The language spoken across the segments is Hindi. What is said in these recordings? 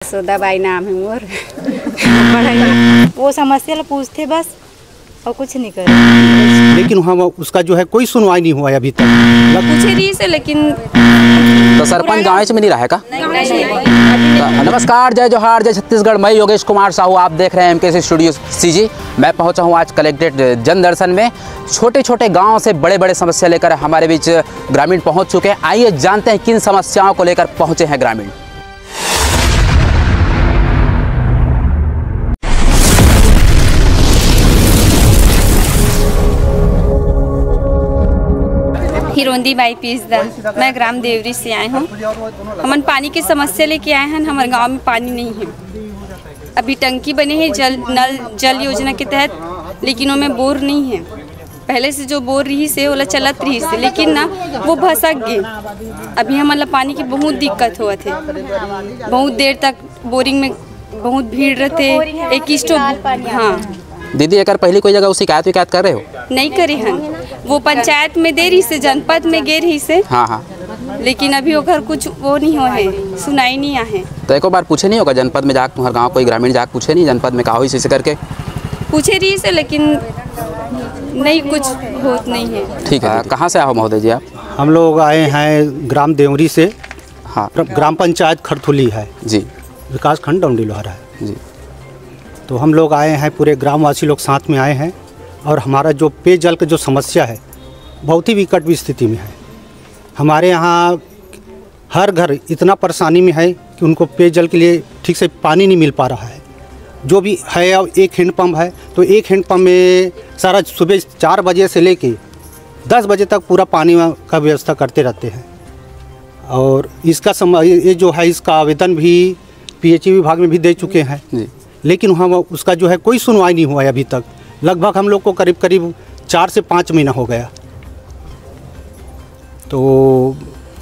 सोदाबाई नाम है मोर। वो समस्या पूछते बस और कुछ नहीं करे, लेकिन हम उसका जो है कोई सुनवाई नहीं हुआ है अभी तक। पूछे रही से लेकिन तो सरपंच गाँव में नहीं रहा है का? नमस्कार, जय जोहार, जय छत्तीसगढ़। मैं योगेश कुमार साहू, आप देख रहे हैं MKC स्टूडियो CG। मैं पहुंचा हूं आज कलेक्ट्रेट जन दर्शन में। छोटे छोटे गांव से बड़े बड़े समस्या लेकर हमारे बीच ग्रामीण पहुंच चुके हैं। आइए जानते हैं किन समस्याओं को लेकर पहुंचे हैं ग्रामीण। हिरोंदी बाई पीसदा, मैं ग्राम देवरी से आए हूँ। हमन पानी की समस्या लेके आए हैं। हमारे गांव में पानी नहीं है। अभी टंकी बने हैं जल योजना के तहत, लेकिन उनमें बोर नहीं है। पहले से जो बोर रही से ओला चलत रही से, लेकिन ना वो भसक गए। अभी हमारा पानी की बहुत दिक्कत हुआ थे। बहुत देर तक बोरिंग में बहुत भीड़ रहते। एक स्टोव, हाँ दीदी, एक पहले कोई जगह शिकायत विकायत कर रहे हो? नहीं करे हैं। वो पंचायत में दे रही से, जनपद में गे रही से। हाँ, लेकिन अभी ओकर कुछ वो नहीं हो है, सुनाई नहीं आहे। तो एक बार पूछे नहीं होगा जनपद में जाकर? तुम्हारे गांव कोई ग्रामीण जाकर पूछे नहीं जनपद में का हो इसे करके? पूछे रही से, लेकिन नहीं, कुछ होत नहीं है। ठीक है, कहाँ से आओ महोदय जी आप? हम लोग आए हैं ग्राम देवरी से। हाँ, ग्राम पंचायत खरथुली है जी, विकास खंड डोंडी लोहारा है जी। तो हम लोग आए हैं, पूरे ग्रामवासी लोग साथ में आए हैं। और हमारा जो पेयजल की जो समस्या है बहुत ही विकट स्थिति में है। हमारे यहाँ हर घर इतना परेशानी में है कि उनको पेयजल के लिए ठीक से पानी नहीं मिल पा रहा है। जो भी है, अब एक हैंडपम्प है तो एक हैंडपम्प में सारा सुबह 4 बजे से लेके 10 बजे तक पूरा पानी का व्यवस्था करते रहते हैं। और इसका ये जो है, इसका आवेदन भी PHE विभाग में भी दे चुके हैं, लेकिन हम उसका जो है कोई सुनवाई नहीं हुआ है अभी तक। लगभग हम लोग को करीब 4 से 5 महीना हो गया। तो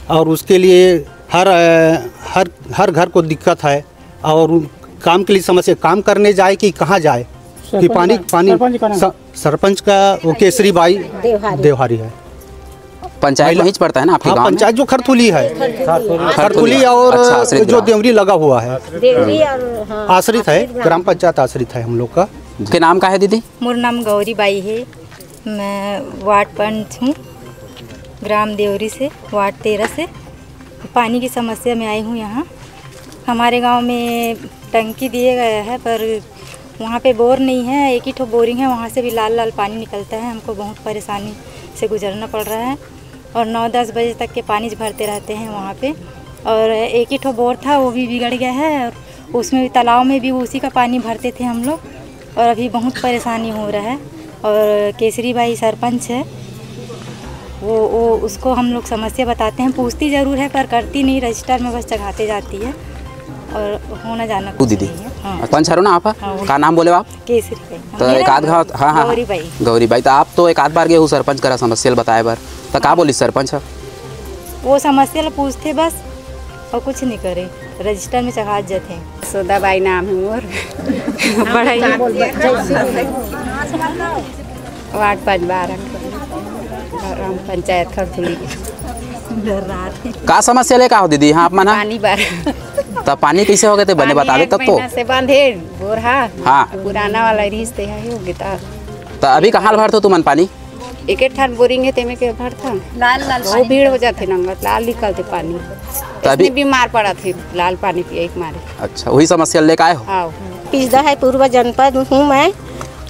और उसके लिए हर घर को दिक्कत है। और काम के लिए समस्या, काम करने जाए कि कहाँ जाए कि पानी सरपंच का वो केसरी बाई देवहारी है। पंचायत वहीं पड़ता है ना आपके गांव में? पंचायत जो खरथुली है, खरथुली और अच्छा, जो देवरी लगा हुआ है, आश्रित है, ग्राम पंचायत आश्रित है हम लोग का। के नाम का है दीदी? मेरा नाम गौरी बाई है। मैं वार्ड पंच हूँ, ग्राम देवरी से, वार्ड 13 से। पानी की समस्या में आई हूँ यहाँ। हमारे गांव में टंकी दिए गया है, पर वहाँ पे बोर नहीं है। एक ही ठो बोरिंग है, वहाँ से भी लाल लाल पानी निकलता है। हमको बहुत परेशानी से गुजरना पड़ रहा है। और 9-10 बजे तक के पानी भरते रहते हैं वहाँ पे। और एक ही ठो बोर था, वो भी बिगड़ गया है। और उसमें भी, तालाब में भी उसी का पानी भरते थे हम लोग। और अभी बहुत परेशानी हो रहा है। और केसरी बाई सरपंच है, वो उसको हम लोग समस्या बताते हैं। पूछती ज़रूर है पर करती नहीं, रजिस्टर में बस चढ़ाते जाती है। और होना जाना कुछ दीदी, नहीं है। हाँ, पंच हरो ना आप? का नाम बोले आप? केसरी बाई। तो एक आध घाव, हाँ, गौरी बाई। गौरी बाई। तो आप तो एक आध बार गए हो सरपंच करा समस्या बताए बार, तो का बोली सरपंच? वो समस्या पूछते बस और कुछ नहीं करे, रजिस्टर में चढ़ा जाते हैं। सोदाबाई नाम है मोर। वार्ड 5-12 ग्राम पंचायत खरथुली। का समस्या ले का हो दीदी यहाँ आप मना? पानी बार तो पानी कैसे हो गए थे बने बता दे तब तो। से बंधे बोरहा, हाँ, पुराना वाला रिश्ते है हो गया। तो अभी कहाँ भर तो तुमन पानी? एक ठान बोरिंग है, तेमे के भर था। लाल वो भीड़ हो जाते नंगत, लाल निकलते पानी। तो अभी बीमार पड़ा थे लाल पानी पिए एक मारे। अच्छा, वही समस्या लेकर आए हो? हाँ, पीसदा है, पूर्व जनपद हूँ मैं।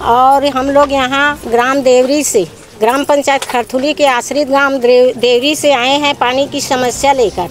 और हम लोग यहाँ ग्राम देवरी से, ग्राम पंचायत खरथुली के आश्रित ग्राम देवरी से आए हैं पानी की समस्या लेकर।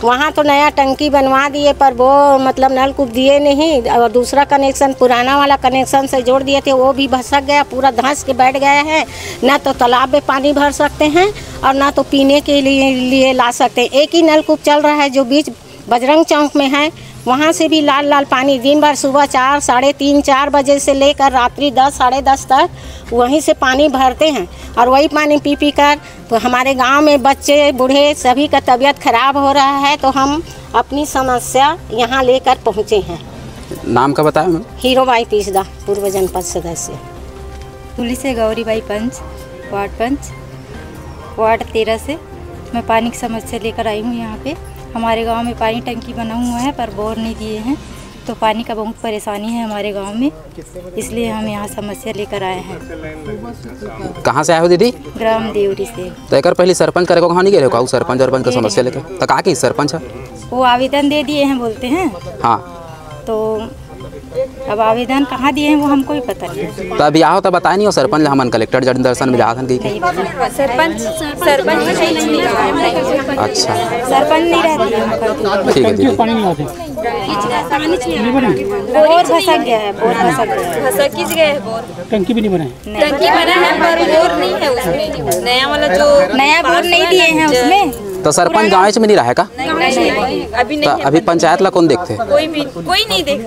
वहाँ तो नया टंकी बनवा दिए, पर वो मतलब नलकूप दिए नहीं। और दूसरा कनेक्शन, पुराना वाला कनेक्शन से जोड़ दिए थे, वो भी भसक गया, पूरा धंस के बैठ गया है। ना तो तालाब में पानी भर सकते हैं और ना तो पीने के लिए ला सकते हैं। एक ही नलकूप चल रहा है जो बीच बजरंग चौक में है, वहाँ से भी लाल लाल पानी दिन भर सुबह 4, 3:30, 4 बजे से लेकर रात्रि 10, 10:30 तक वहीं से पानी भरते हैं। और वही पानी पी कर तो हमारे गांव में बच्चे बूढ़े सभी का तबीयत खराब हो रहा है। तो हम अपनी समस्या यहाँ लेकर पहुँचे हैं। नाम का बताया मैम? हीरो बाई पीसदा, पूर्व जनपद सदस्य। पुलिस से गौरी बाई पंच, वार्ड पंच, वार्ड 13 से। मैं पानी की समस्या लेकर आई हूँ यहाँ पे। हमारे गांव में पानी टंकी बना हुआ है पर बोर नहीं दिए हैं। तो पानी का बहुत परेशानी है हमारे गांव में, इसलिए हम यहाँ समस्या लेकर आए हैं। कहाँ से आए हो दीदी? ग्राम देवरी से। तो एक पहले सरपंच करे को कहाँ नहीं गए हो? सरपंच का समस्या लेकर तो कहा कि सरपंच है वो आवेदन दे दिए हैं बोलते हैं। हाँ, तो अब आवेदन कहाँ दिए हैं वो हमको भी पता नहीं। तो अभी आओ तो बताया नहीं हो सरपंच हमन कलेक्टर दर्शन में जा की? सरपंच अच्छा, सरपंच नहीं रहती है। ठीक है दीदी। बोर फंसक गया है, बोर फंसक गया है। खिंच गए हैं बोर। टंकी भी नहीं बना है। टंकी बना है पर बोर नहीं है उसमें। नया वाला जो नया बोर नहीं दिए हैं उसमें। तो सरपंच गाँव में नहीं रहा है का? नहीं, अभी तो नहीं है। अभी पंचायत ला कौन देखते? कोई नहीं देख।